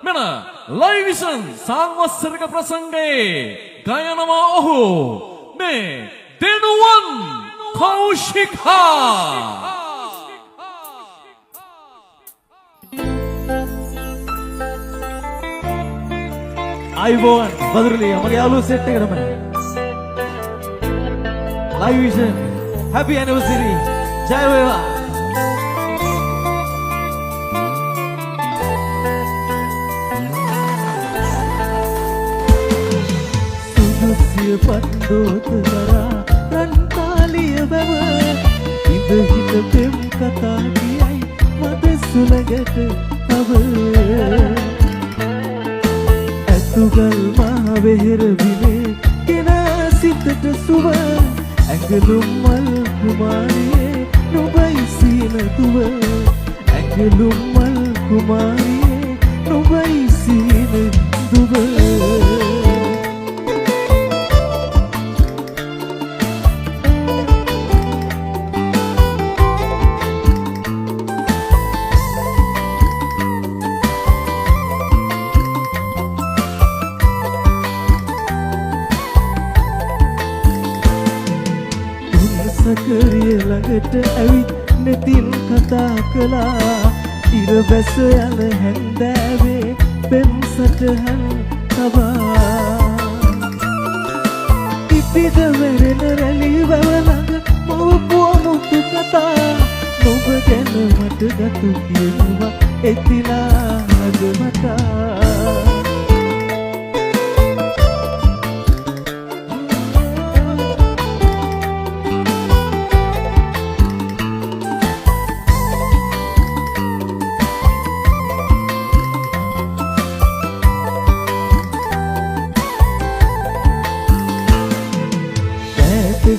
මෙන live vision සංවත්සරික ප්‍රසංගයේ ගයනවා ඔහු මේ දෙනුවන් කෞශිකා. අයිබෝන් බදුරුලිය මගේ යාළුවෝ සෙට් එකටම ලයිව් විෂන් හැපි ඇනිවර්සරි ජය වේවා. සුදුසිය පන්දෝත දරා රන්තාලිය වැව ඉඳ හිත පෙම් කතා කියයි මද සුළඟට තව ඇතුගල් මහ වෙහෙර විනේ කෙනා සිතට සුව ඇඟලුම් මල් කුමාරියේ නුඹයි සීන දුව ඇඟලුම් මල් කුමාරියේ නුඹයි සීන දුව. සකරිය ළඟට ඇවිත් නෙතින් කතා කළා ඉර බැස යන හැන්දෑවේ පෙම් සටහන් තබා ඉපිද වැරෙන රැලි වැව ළඟ මව පුවමුතු කතා නුඹ ගැන මට ගතු කියනවා එතිලා හදමතා.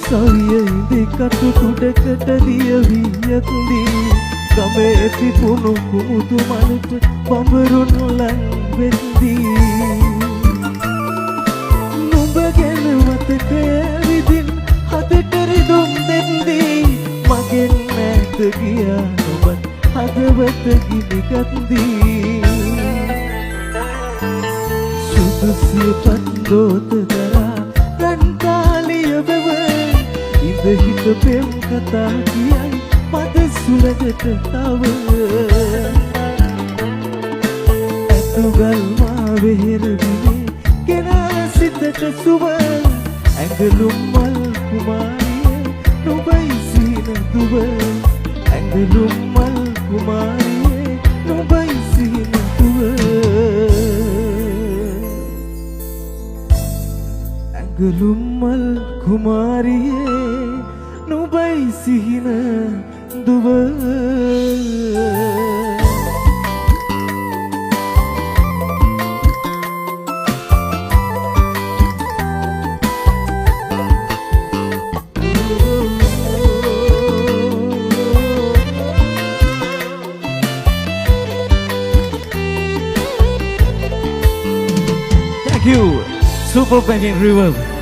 සවිය ඉදි කටු කුඩකට දිය වියත්දී ගමේ පිපුණු කුමුතු මලට බඹරුන් ලං වෙද්දී නුඹ ගැන මතකය විදින් හදට රිදුම් දෙද්දී මගෙන් නැත ගියා නුඹ හදවත ගිනිගත්දී සුදුසිය පන්දෝත දරා රන්තාලිය වැව හිත පෙම් කතා කියයි මද සුළඟට තව ඇතුගල් මා වෙහෙර විනේ කෙනා සිතට සුව ඇඟලුම් මල් කුමාරියේ නුඹයි සීන දුව ඇඟලුම් මල් කුමාරියේ නුඹයි සීන දුව ඇඟලුම් මල් කුමාරියේ නුඹයි සිහින දුව. Thank you, Super Banking Reverb.